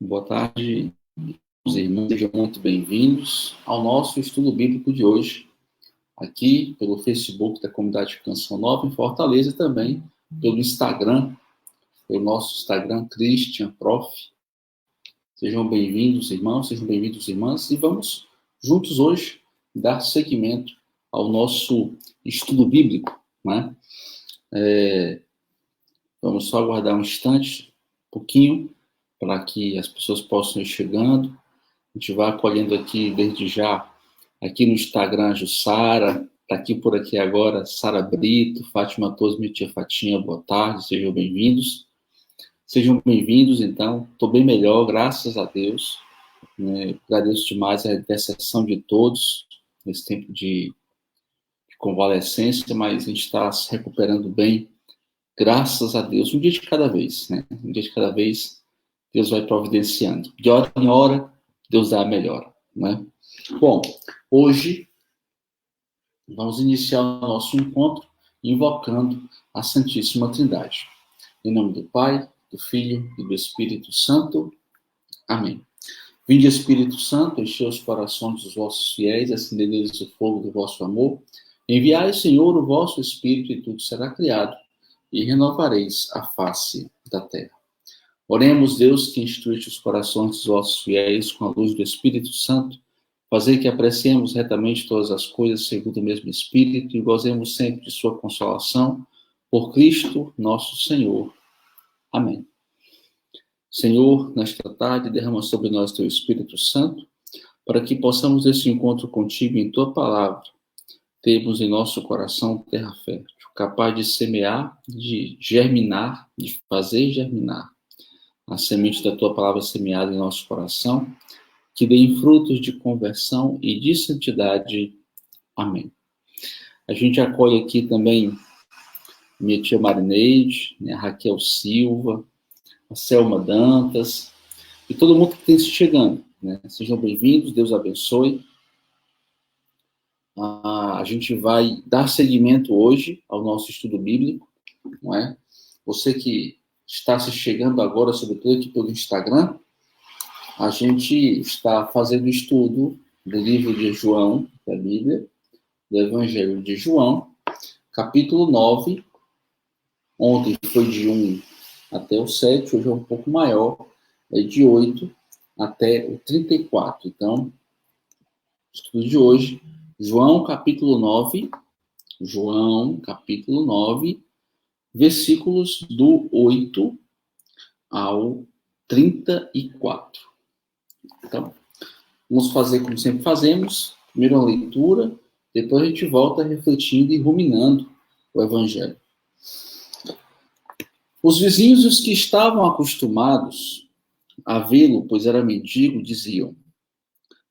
Boa tarde, irmãos, sejam muito bem-vindos ao nosso estudo bíblico de hoje, aqui pelo Facebook da Comunidade Canção Nova em Fortaleza e também pelo Instagram, pelo nosso Instagram Christian Prof. Sejam bem-vindos, irmãos, sejam bem-vindos, irmãs, e vamos juntos hoje dar seguimento ao nosso estudo bíblico, né? Vamos só aguardar um instante, um pouquinho, para que as pessoas possam ir chegando. A gente vai acolhendo aqui, desde já, aqui no Instagram, Jussara, está aqui por aqui agora, Sara Brito, Fátima Torres, minha tia Fatinha, boa tarde, sejam bem-vindos. Sejam bem-vindos, então, estou bem melhor, graças a Deus. Agradeço demais a intercessão de todos, nesse tempo de convalescência, mas a gente está se recuperando bem, graças a Deus, um dia de cada vez, né? Um dia de cada vez, Deus vai providenciando. De hora em hora, Deus dá a melhora, né? Bom, hoje vamos iniciar o nosso encontro invocando a Santíssima Trindade. Em nome do Pai, do Filho e do Espírito Santo. Amém. Vinde, Espírito Santo, enchei os corações dos vossos fiéis, acendei neles o fogo do vosso amor. Enviai, Senhor, o vosso Espírito e tudo será criado, e renovareis a face da terra. Oremos, Deus, que instruíste os corações dos vossos fiéis com a luz do Espírito Santo, fazer que apreciemos retamente todas as coisas segundo o mesmo Espírito e gozemos sempre de sua consolação, por Cristo nosso Senhor. Amém. Senhor, nesta tarde, derrama sobre nós teu Espírito Santo, para que possamos, nesse encontro contigo em tua palavra, termos em nosso coração terra fértil, capaz de semear, de germinar, de fazer germinar a semente da tua palavra semeada em nosso coração, que deem frutos de conversão e de santidade. Amém. A gente acolhe aqui também minha tia Marineide, a Raquel Silva, a Selma Dantas, e todo mundo que tem se chegando, né? Sejam bem-vindos, Deus abençoe. A gente vai dar seguimento hoje ao nosso estudo bíblico, não é? Você que está se chegando agora, sobretudo aqui pelo Instagram, a gente está fazendo estudo do livro de João, da Bíblia, do Evangelho de João, capítulo 9. Ontem foi de 1 até o 7, hoje é um pouco maior, é de 8 até o 34. Então, o estudo de hoje, João capítulo 9, versículos do 8 ao 34. Então, vamos fazer como sempre fazemos, primeiro a leitura, depois a gente volta refletindo e ruminando o Evangelho. Os vizinhos e os que estavam acostumados a vê-lo, pois era mendigo, diziam: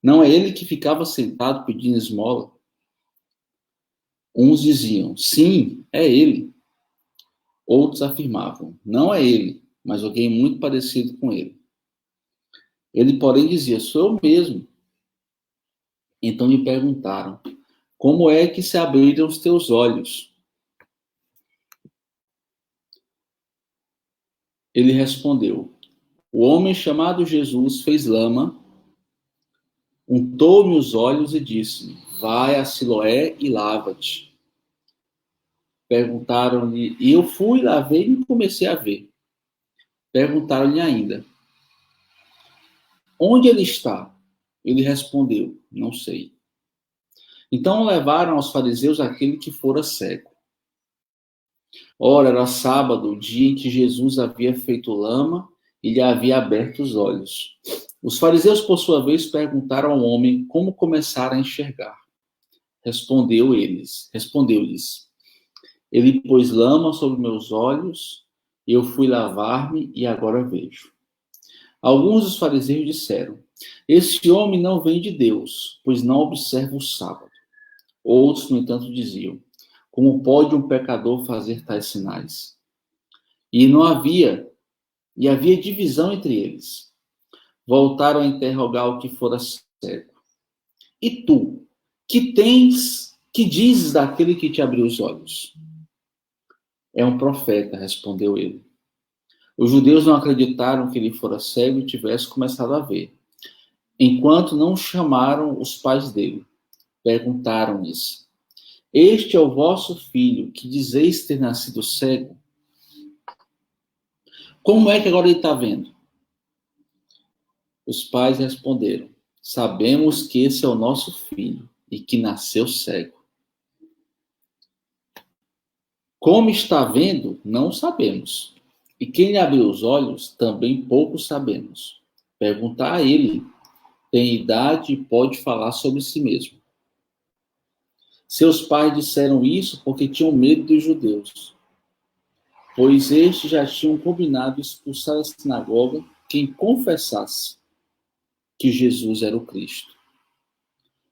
não é ele que ficava sentado pedindo esmola? Uns diziam: sim, é ele. Outros afirmavam: não é ele, mas alguém muito parecido com ele. Ele, porém, dizia: sou eu mesmo. Então lhe perguntaram: como é que se abriram os teus olhos? Ele respondeu: o homem chamado Jesus fez lama, untou-me os olhos e disse: vai a Siloé e lava-te. Perguntaram-lhe, e eu fui, lavei e comecei a ver. Perguntaram-lhe ainda: onde ele está? Ele respondeu: não sei. Então levaram aos fariseus aquele que fora cego. Ora, era sábado, o dia em que Jesus havia feito lama e lhe havia aberto os olhos. Os fariseus, por sua vez, perguntaram ao homem como começara a enxergar. Respondeu-lhes: ele pôs lama sobre meus olhos, eu fui lavar-me e agora vejo. Alguns dos fariseus disseram: esse homem não vem de Deus, pois não observa o sábado. Outros, no entanto, diziam: como pode um pecador fazer tais sinais? E havia divisão entre eles. Voltaram a interrogar o que fora cego. E tu, que dizes daquele que te abriu os olhos? É um profeta, respondeu ele. Os judeus não acreditaram que ele fora cego e tivesse começado a ver. Enquanto não chamaram os pais dele, perguntaram-lhes: Este é o vosso filho, que dizeis ter nascido cego? Como é que agora ele está vendo? Os pais responderam: Sabemos que esse é o nosso filho e que nasceu cego. Como está vendo, não sabemos. E quem lhe abriu os olhos, também pouco sabemos. Perguntar a ele: tem idade e pode falar sobre si mesmo. Seus pais disseram isso porque tinham medo dos judeus, pois estes já tinham combinado expulsar da sinagoga quem confessasse que Jesus era o Cristo.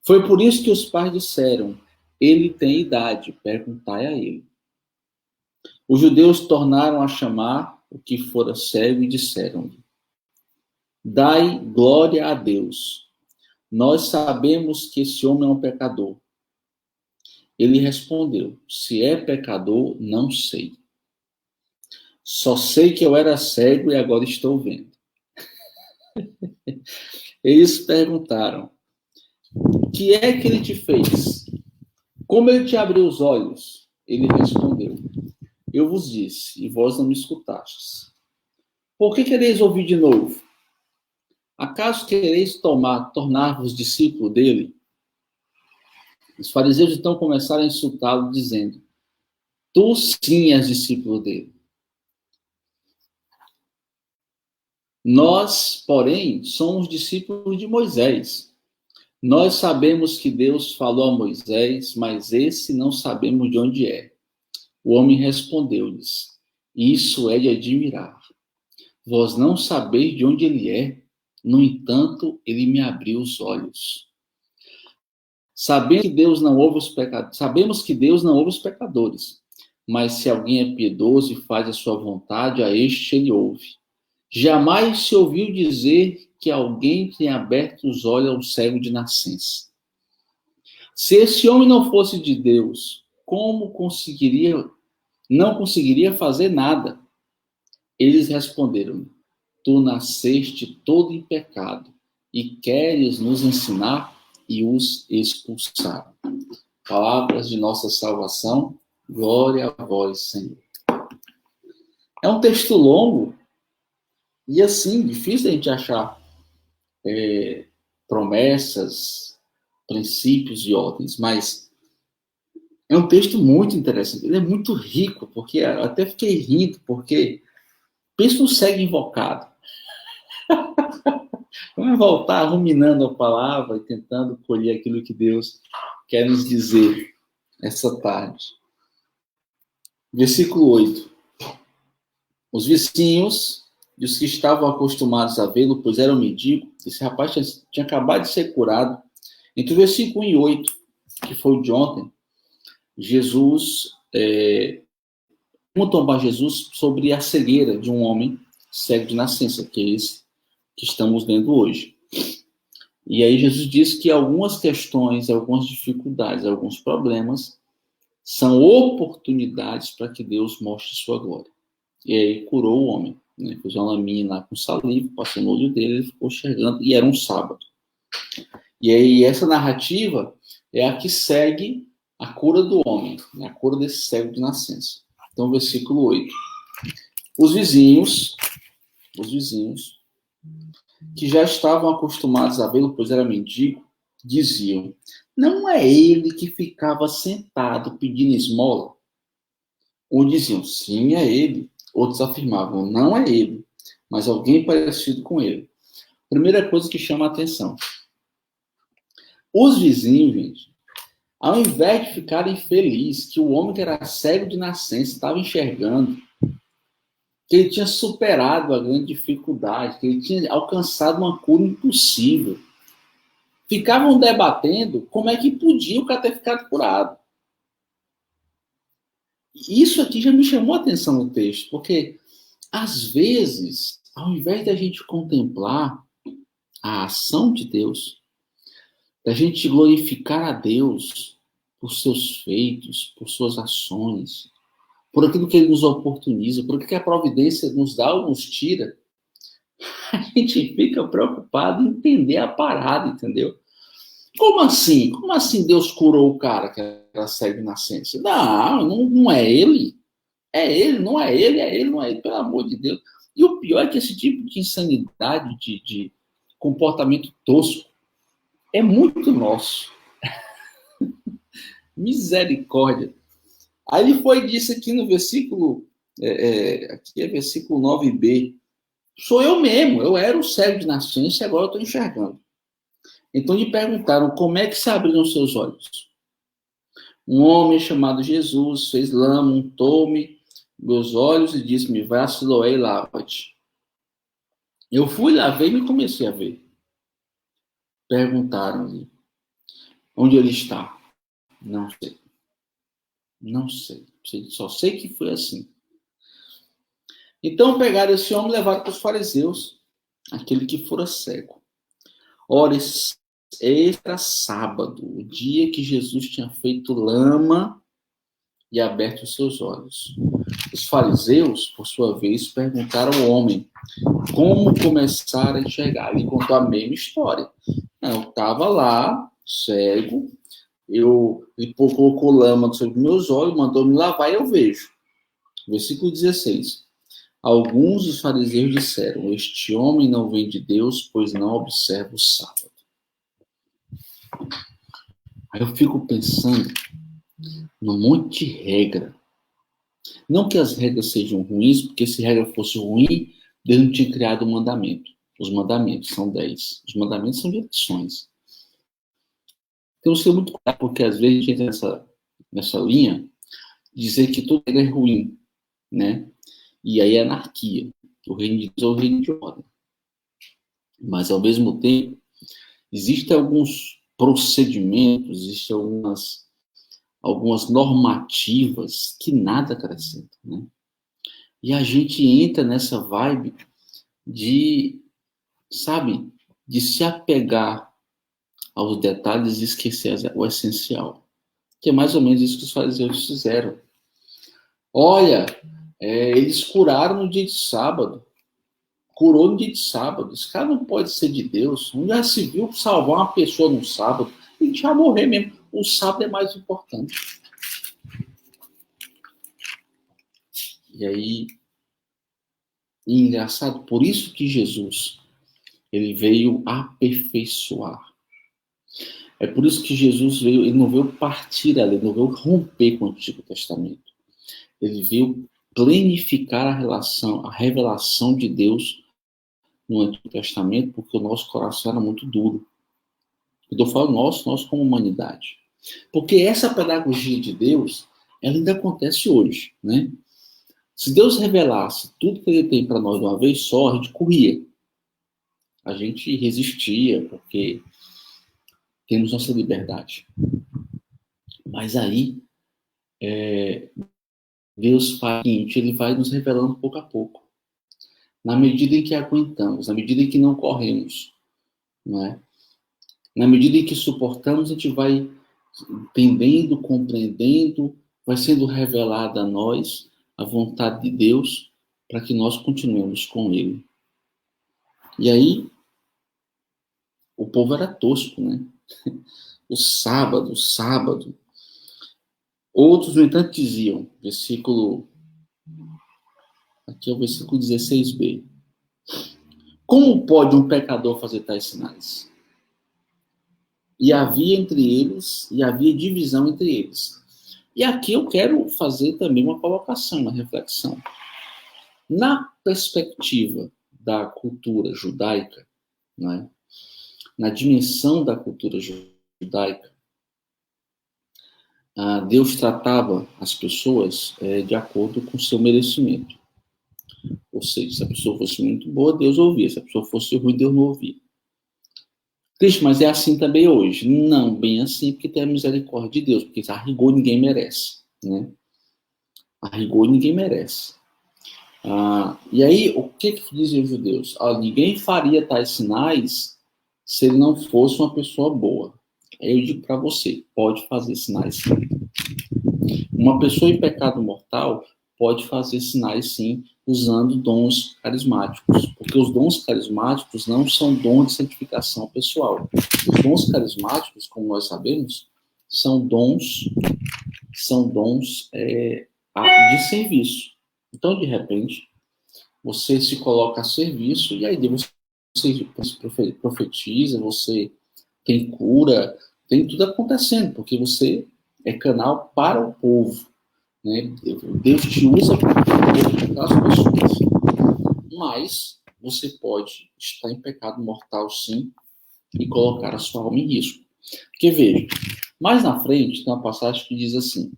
Foi por isso que os pais disseram: ele tem idade, perguntai a ele. Os judeus tornaram a chamar o que fora cego e disseram-lhe: Dai glória a Deus. Nós sabemos que esse homem é um pecador. Ele respondeu: Se é pecador, não sei. Só sei que eu era cego e agora estou vendo. Eles perguntaram: O que é que ele te fez? Como ele te abriu os olhos? Ele respondeu: Eu vos disse, e vós não me escutastes. Por que quereis ouvir de novo? Acaso quereis tornar-vos discípulo dele? Os fariseus então começaram a insultá-lo, dizendo: Tu sim és discípulo dele. Nós, porém, somos discípulos de Moisés. Nós sabemos que Deus falou a Moisés, mas esse não sabemos de onde é. O homem respondeu-lhes: Isso é de admirar. Vós não sabeis de onde ele é. No entanto, ele me abriu os olhos. Sabemos que Deus não ouve os pecadores, mas se alguém é piedoso e faz a sua vontade, a este ele ouve. Jamais se ouviu dizer que alguém tenha aberto os olhos ao cego de nascença. Se esse homem não fosse de Deus, não conseguiria fazer nada. Eles responderam: Tu nasceste todo em pecado e queres nos ensinar? E os expulsaram. Palavras de nossa salvação, glória a vós, Senhor. É um texto longo e, assim, difícil a gente achar promessas, princípios e ordens, mas é um texto muito interessante. Ele é muito rico, porque eu até fiquei rindo, porque pensa no cego invocado. Vamos voltar ruminando a palavra e tentando colher aquilo que Deus quer nos dizer essa tarde. Versículo 8. Os vizinhos e os que estavam acostumados a vê-lo, pois era um mendigo, esse rapaz tinha acabado de ser curado. Entre o versículo 1 e 8, que foi o de ontem, Jesus perguntou para Jesus sobre a cegueira de um homem cego de nascença, que é esse que estamos vendo hoje. E aí Jesus disse que algumas questões, algumas dificuldades, alguns problemas são oportunidades para que Deus mostre sua glória. E aí curou o homem, né? Fez uma laminha lá com saliva, passou no olho dele, ele ficou enxergando, e era um sábado. E aí essa narrativa é a que segue a cura do homem, né? A cura desse cego de nascença. Então, versículo 8. Os vizinhos, que já estavam acostumados a vê-lo, pois era mendigo, diziam: Não é ele que ficava sentado pedindo esmola? Ou diziam: Sim, é ele. Outros afirmavam: Não é ele, mas alguém parecido com ele. Primeira coisa que chama a atenção. Os vizinhos, gente, ao invés de ficarem felizes que o homem que era cego de nascença estava enxergando, que ele tinha superado a grande dificuldade, que ele tinha alcançado uma cura impossível, ficavam debatendo como é que podia o cara ter ficado curado. Isso aqui já me chamou a atenção no texto, porque, às vezes, ao invés da gente contemplar a ação de Deus, da gente glorificar a Deus por seus feitos, por suas ações, por aquilo que ele nos oportuniza, por aquilo que a providência nos dá ou nos tira, a gente fica preocupado em entender a parada, entendeu? Como assim? Como assim Deus curou o cara que era cego de nascença? Não é ele. É ele, não é ele, é ele, não é ele, pelo amor de Deus. E o pior é que esse tipo de insanidade, de comportamento tosco, é muito nosso. Misericórdia. Aí ele foi e disse aqui no versículo, aqui é versículo 9b, sou eu mesmo, eu era o cego de nascença e agora eu estou enxergando. Então lhe perguntaram, como é que se abriram seus olhos? Um homem chamado Jesus fez lama, untou-me meus olhos e disse-me, vai a Siloé e lava-te. Eu fui, lavei e comecei a ver. Perguntaram-lhe, onde ele está? Não sei. Não sei. Só sei que foi assim. Então pegaram esse homem e levaram para os fariseus, aquele que fora cego. Ora, esse era sábado, o dia que Jesus tinha feito lama e aberto os seus olhos. Os fariseus, por sua vez, perguntaram ao homem como começar a enxergar. Ele contou a mesma história. Eu estava lá, cego, ele colocou lama sobre meus olhos, mandou me lavar e eu vejo. Versículo 16. Alguns dos fariseus disseram, este homem não vem de Deus, pois não observa o sábado. Aí eu fico pensando num monte de regra. Não que as regras sejam ruins, porque se a regra fosse ruim, Deus não tinha criado o mandamento. Os mandamentos são 10. Os mandamentos são direções. Temos que ter muito cuidado, porque às vezes a gente entra nessa linha, dizer que toda regra é ruim, né? E aí é anarquia. O reino de Deus é o reino de ordem. Mas, ao mesmo tempo, existem alguns procedimentos, existem algumas normativas que nada acrescentam, né? E a gente entra nessa vibe de, sabe, de se apegar aos detalhes e esquecer o essencial. Que é mais ou menos isso que os fariseus fizeram. Olha, eles curaram no dia de sábado. Curou no dia de sábado. Esse cara não pode ser de Deus. Não já se viu salvar uma pessoa no sábado. A gente vai morrer mesmo. O sábado é mais importante. E aí, engraçado, por isso que Jesus, ele veio aperfeiçoar. É por isso que Jesus veio, ele não veio partir ali, ele não veio romper com o Antigo Testamento. Ele veio planificar a revelação de Deus no Antigo Testamento, porque o nosso coração era muito duro. Eu falo nós como humanidade. Porque essa pedagogia de Deus, ela ainda acontece hoje, né? Se Deus revelasse tudo que ele tem para nós de uma vez só, a gente corria. A gente resistia, porque temos nossa liberdade. Mas aí, Deus faz o seguinte, ele vai nos revelando pouco a pouco. Na medida em que aguentamos, na medida em que não corremos, não é? Na medida em que suportamos, a gente vai entendendo, compreendendo, vai sendo revelada a nós a vontade de Deus para que nós continuemos com Ele. E aí, o povo era tosco, né? O sábado. Outros, no entanto, diziam, aqui é o versículo 16b. Como pode um pecador fazer tais sinais? E havia divisão entre eles. E aqui eu quero fazer também uma colocação, uma reflexão. Na perspectiva da cultura judaica, né, na dimensão da cultura judaica, Deus tratava as pessoas de acordo com o seu merecimento. Ou seja, se a pessoa fosse muito boa, Deus ouvia. Se a pessoa fosse ruim, Deus não ouvia. Cristo, mas é assim também hoje. Não, bem assim, porque tem a misericórdia de Deus, porque a rigor ninguém merece, né? A rigor ninguém merece. E aí, o que dizem os judeus? Ninguém faria tais sinais se ele não fosse uma pessoa boa. Eu digo para você, pode fazer sinais. Uma pessoa em pecado mortal pode fazer sinais, sim, usando dons carismáticos. Porque os dons carismáticos não são dons de santificação pessoal. Os dons carismáticos, como nós sabemos, são dons de serviço. Então, de repente, você se coloca a serviço e aí você profetiza, você tem cura, tem tudo acontecendo, porque você é canal para o povo. Né? Deus te usa para as pessoas. Mas você pode estar em pecado mortal, sim, e colocar a sua alma em risco. Porque, veja, mais na frente tem uma passagem que diz assim,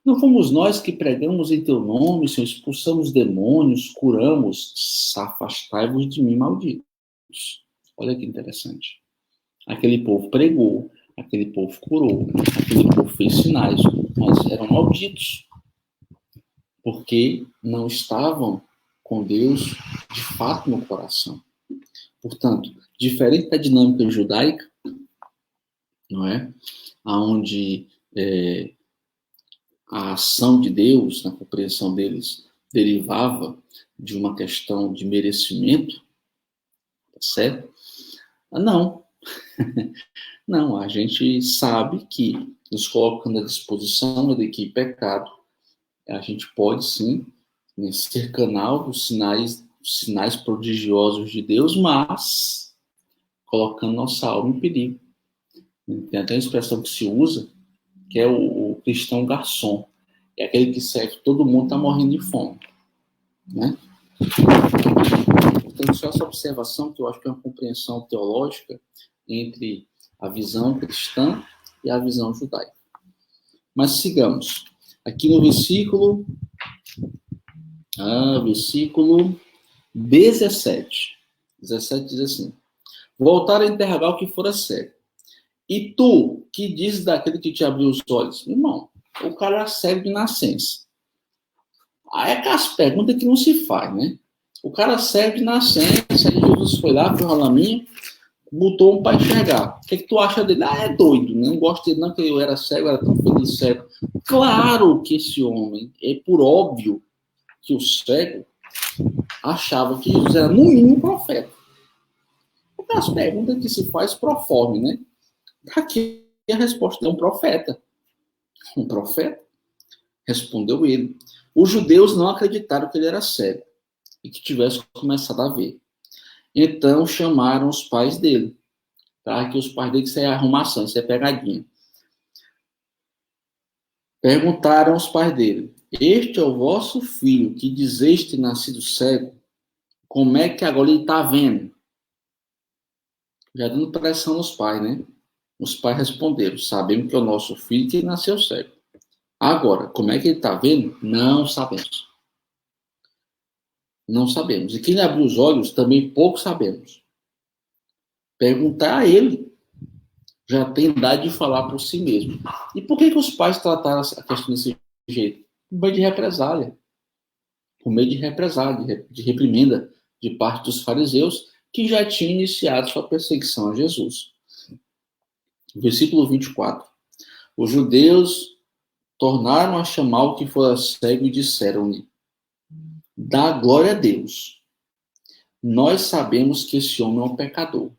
não fomos nós que pregamos em teu nome, Senhor, expulsamos demônios, curamos, afastai-vos de mim, malditos. Olha que interessante. Aquele povo pregou, aquele povo curou, aquele povo fez sinais, mas eram malditos, porque não estavam com Deus de fato no coração. Portanto, diferente da dinâmica judaica, não é? Onde a ação de Deus, na compreensão deles, derivava de uma questão de merecimento, tá certo? Não. Não, a gente sabe que, nos colocando à disposição de que pecado, a gente pode, sim, ser canal dos sinais prodigiosos de Deus, mas colocando nossa alma em perigo. Tem até uma expressão que se usa, que é o cristão garçom. É aquele que serve todo mundo, está morrendo de fome. Né? Portanto, só essa observação, que eu acho que é uma compreensão teológica entre a visão cristã e a visão judaica. Mas sigamos. Aqui no versículo 17. 17 diz assim: voltaram a interrogar o que fora cego. E tu, que dizes daquele que te abriu os olhos? Irmão, o cara era cego de nascença. Aí é aquelas perguntas que não se faz, né? O cara cego de nascença, aí Jesus foi lá, foi rolamento, botou um para enxergar. O que tu acha dele? É doido, né? Não gosto dele não, que eu era cego, era tão feliz cego. Claro que esse homem, é por óbvio que o cego achava que Jesus era, no mínimo, profeta. Aquelas perguntas que se faz pro forma, né? Aqui a resposta é um profeta. Um profeta? Respondeu ele. Os judeus não acreditaram que ele era cego e que tivesse começado a ver. Então chamaram os pais dele. Tá? Que os pais dele, isso é arrumação, isso é pegadinha. Perguntaram aos pais dele: este é o vosso filho que dizeste ter nascido cego? Como é que agora ele está vendo? Já dando pressão nos pais, né? Os pais responderam: sabemos que é o nosso filho que nasceu cego. Agora, como é que ele está vendo? Não sabemos. Não sabemos. E quem lhe abriu os olhos, também pouco sabemos. Perguntar a ele já tem idade de falar por si mesmo. E por que os pais trataram a questão desse jeito? Com medo de represália. Com medo de represália, de reprimenda de parte dos fariseus, que já tinham iniciado sua perseguição a Jesus. Versículo 24. Os judeus tornaram a chamar o que fora cego e disseram-lhe: dá glória a Deus. Nós sabemos que esse homem é um pecador.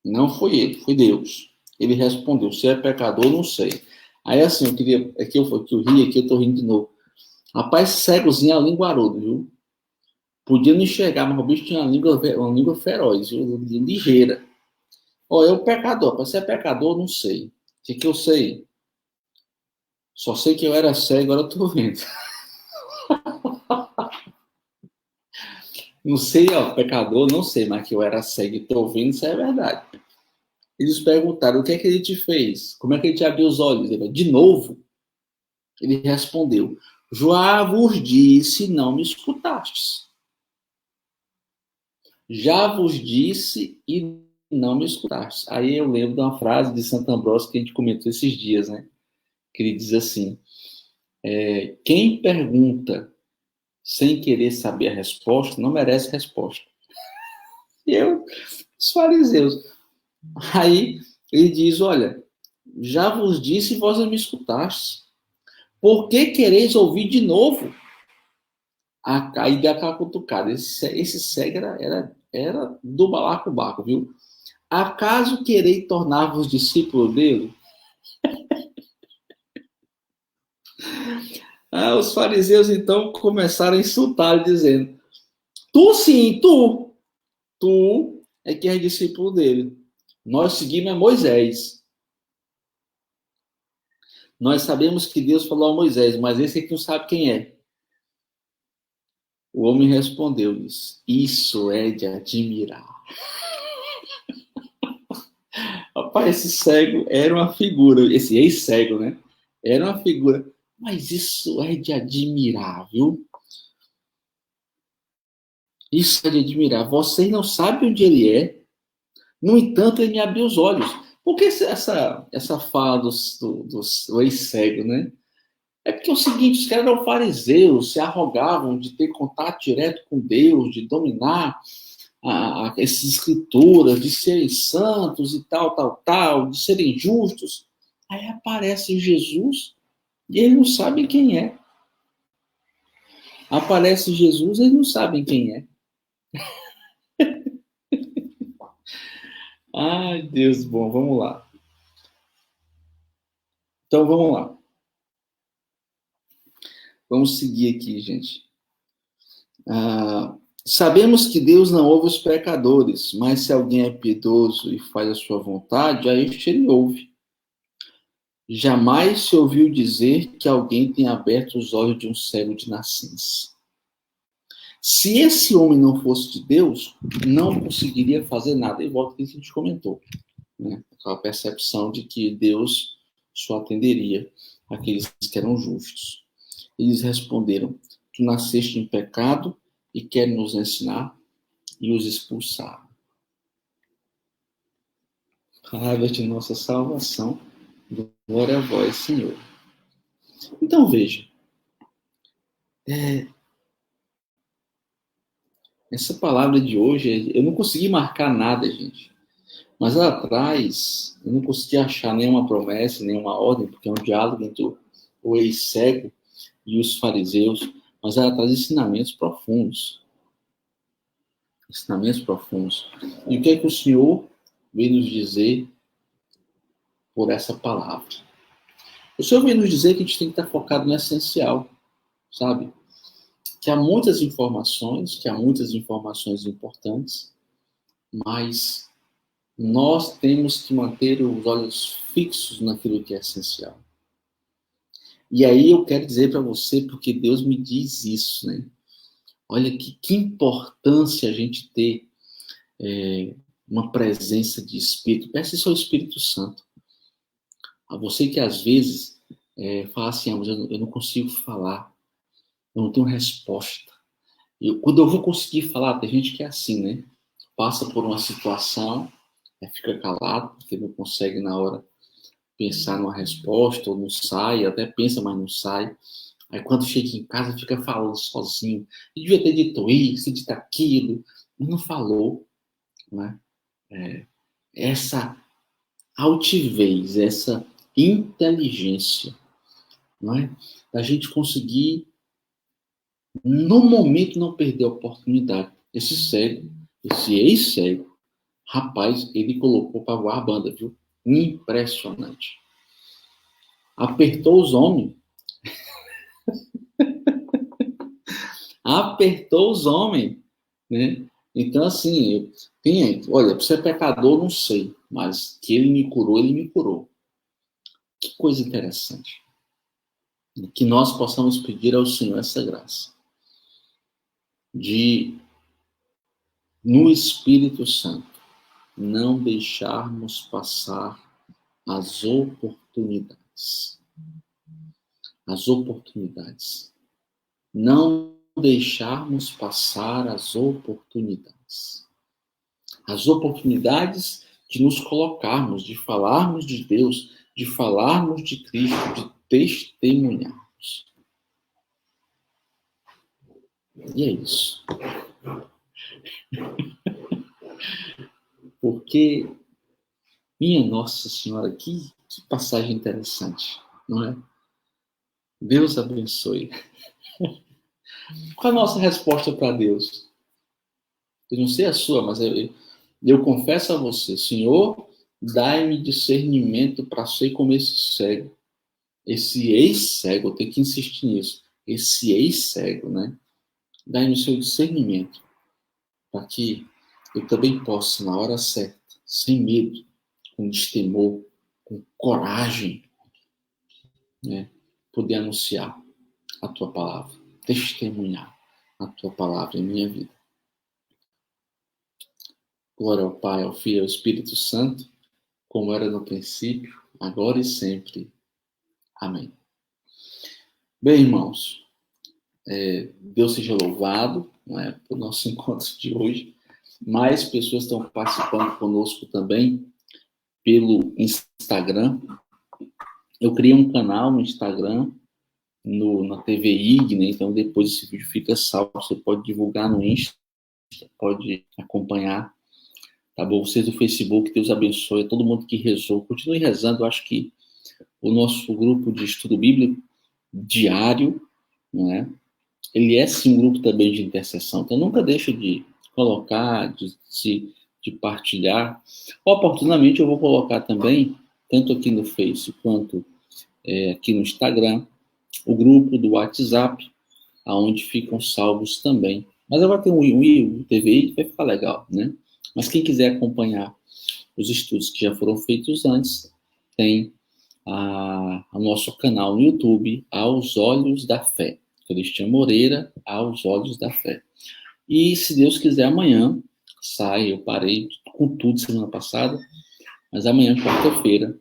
Não foi ele, foi Deus. Ele respondeu: se é pecador, não sei. Aí assim, eu queria. Aqui eu ri, aqui eu tô rindo de novo. Rapaz, cegozinho, a linguarudo, viu? Podia não enxergar, mas o bicho tinha uma língua feroz, viu? Ligeira. Ó, é um pecador. Para ser pecador, não sei. O que eu sei? Só sei que eu era cego, agora eu tô vendo. Não sei, ó, pecador, não sei, mas que eu era cego e tô vendo, isso é verdade. Eles perguntaram: o que é que ele te fez? Como é que ele te abriu os olhos? Ele, de novo, ele respondeu: já vos disse, não me escutastes. Já vos disse e não me escutastes. Aí eu lembro de uma frase de Santo Ambrósio que a gente comentou esses dias, né? Que ele diz assim: quem pergunta sem querer saber a resposta não merece resposta. E os fariseus. Aí ele diz: olha, já vos disse e vós não me escutastes. Por que quereis ouvir de novo? Aí deu aquela cutucada. Esse cego era do balacobaco, viu? Acaso quereis tornar-vos discípulos dele? Os fariseus, então, começaram a insultar, dizendo: Tu sim, tu é que é discípulo dele. Nós seguimos a Moisés. Nós sabemos que Deus falou a Moisés, mas esse aqui não sabe quem é. O homem respondeu-lhes: Isso é de admirar. Rapaz, esse cego era uma figura, esse ex-cego, né? Era uma figura. Mas isso é de admirar, viu? Isso é de admirar. Vocês não sabem onde ele é, no entanto, ele me abriu os olhos. Por que essa fala do ex-cego, né? É porque é o seguinte, os caras eram fariseus, se arrogavam de ter contato direto com Deus, de dominar essas escrituras, de serem santos e tal, de serem justos. Aí aparece Jesus e eles não sabem quem é. Aparece Jesus e eles não sabem quem é. Ai, Deus bom, vamos lá. Então vamos lá. Vamos seguir aqui, gente. Sabemos que Deus não ouve os pecadores, mas se alguém é piedoso e faz a sua vontade, a este ele ouve. Jamais se ouviu dizer que alguém tenha aberto os olhos de um cego de nascença. Se esse homem não fosse de Deus, não conseguiria fazer nada. E volta que a gente comentou. Né? A percepção de que Deus só atenderia aqueles que eram justos. Eles responderam: Tu nasceste em pecado e quer nos ensinar, e os expulsaram. Palavra de nossa salvação, glória a vós, Senhor. Então veja, essa palavra de hoje, eu não consegui marcar nada, gente. Mas lá atrás, eu não consegui achar nenhuma promessa, nenhuma ordem, porque é um diálogo entre o ex-cego e os fariseus, mas ela traz ensinamentos profundos. Ensinamentos profundos. E o que é que o Senhor veio nos dizer por essa palavra? O Senhor veio nos dizer que a gente tem que estar focado no essencial, sabe? Que há muitas informações importantes, mas nós temos que manter os olhos fixos naquilo que é essencial. E aí eu quero dizer para você, porque Deus me diz isso, né? Olha que importância a gente ter uma presença de Espírito. Peça isso ao Espírito Santo. A você que às vezes fala assim, mas eu não consigo falar, eu não tenho resposta. Quando eu vou conseguir falar, tem gente que é assim, né? Passa por uma situação, fica calado, porque não consegue na hora pensar numa resposta, ou não sai, até pensa, mas não sai. Aí quando chega em casa, fica falando sozinho. E devia ter dito isso, dito aquilo, mas não falou. Né? Essa altivez, essa inteligência, não é? Da gente conseguir, no momento, não perder a oportunidade. Esse cego, esse ex-cego, rapaz, ele colocou para voar a banda, viu? Impressionante. Apertou os homens. Apertou os homens, né? Então, assim, olha, para ser pecador, não sei, mas que ele me curou, ele me curou. Que coisa interessante. Que nós possamos pedir ao Senhor essa graça de, no Espírito Santo, não deixarmos passar as oportunidades. As oportunidades. Não deixarmos passar as oportunidades. As oportunidades de nos colocarmos, de falarmos de Deus, de falarmos de Cristo, de testemunharmos. E é isso. Porque, minha Nossa Senhora, que passagem interessante, não é? Deus abençoe. Qual a nossa resposta para Deus? Eu não sei a sua, mas eu confesso a você, Senhor, dai-me discernimento para ser como esse cego. Esse ex-cego, eu tenho que insistir nisso. Esse ex-cego, né? Dai-me o seu discernimento para que eu também possa, na hora certa, sem medo, com destemor, com coragem, né? Poder anunciar a tua palavra, testemunhar a tua palavra em minha vida. Glória ao Pai, ao Filho e ao Espírito Santo, como era no princípio, agora e sempre. Amém. Bem, irmãos, Deus seja louvado, né, por nosso encontro de hoje. Mais pessoas estão participando conosco também pelo Instagram. Eu criei um canal no Instagram, na TV IG, né? Então depois esse vídeo fica salvo, você pode divulgar no Insta, pode acompanhar. Tá bom? Vocês do Facebook, Deus abençoe. Todo mundo que rezou, continue rezando. Eu acho que o nosso grupo de estudo bíblico diário, não é? Ele é sim um grupo também de intercessão. Então nunca deixa de colocar, de partilhar. Oportunamente eu vou colocar também, tanto aqui no Face quanto aqui no Instagram, o grupo do WhatsApp, aonde ficam salvos também. Mas eu vou ter um TVI que vai ficar legal, né? Mas quem quiser acompanhar os estudos que já foram feitos antes, tem o nosso canal no YouTube, Aos Olhos da Fé. Cristian Moreira, Aos Olhos da Fé. E, se Deus quiser, amanhã sai, eu parei com tudo semana passada, mas amanhã, quarta-feira,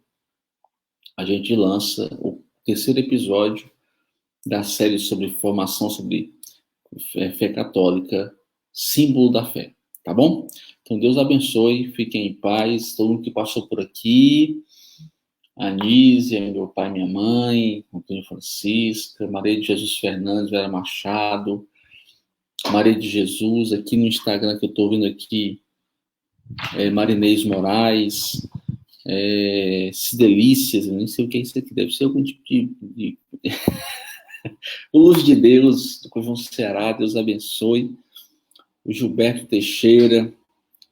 a gente lança o terceiro episódio da série sobre formação sobre fé católica, símbolo da fé. Tá bom? Então, Deus abençoe, fiquem em paz, todo mundo que passou por aqui, a Anísia, meu pai e minha mãe, Antônio Francisca, Maria de Jesus Fernandes, Vera Machado, Maria de Jesus, aqui no Instagram que eu estou vendo aqui, Marinês Moraes, Cidelícias, eu nem sei o que é isso aqui, deve ser algum tipo de... O Luz de Deus, do Conjunto Ceará, Deus abençoe. O Gilberto Teixeira,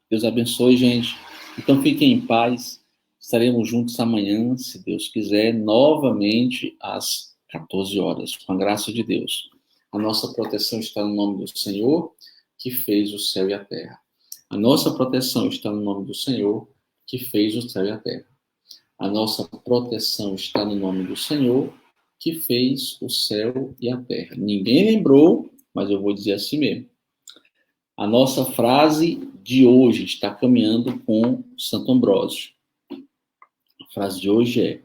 Deus abençoe, gente. Então fiquem em paz. Estaremos juntos amanhã, se Deus quiser, novamente às 14 horas, com a graça de Deus. A nossa proteção está no nome do Senhor, que fez o céu e a terra. A nossa proteção está no nome do Senhor, que fez o céu e a terra. A nossa proteção está no nome do Senhor, que fez o céu e a terra. Ninguém lembrou, mas eu vou dizer assim mesmo. A nossa frase de hoje está caminhando com Santo Ambrósio. A frase de hoje é: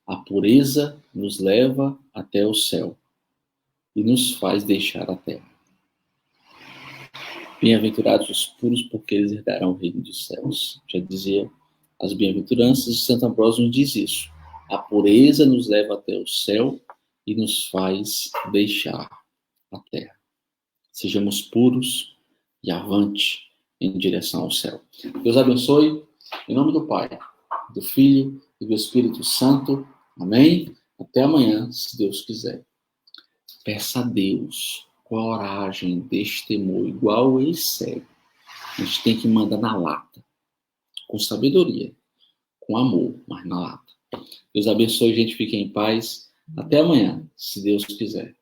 a pureza nos leva até o céu e nos faz deixar a terra. Bem-aventurados os puros, porque eles herdarão o reino dos céus. Já dizia as bem-aventuranças, e Santo Ambrósio nos diz isso. A pureza nos leva até o céu e nos faz deixar a terra. Sejamos puros e avante em direção ao céu. Deus abençoe, em nome do Pai, do Filho e do Espírito Santo. Amém? Até amanhã, se Deus quiser. Peça a Deus coragem, destemor, igual esse cego. A gente tem que mandar na lata, com sabedoria, com amor, mas na lata. Deus abençoe, gente. Fiquem em paz. Até amanhã, se Deus quiser.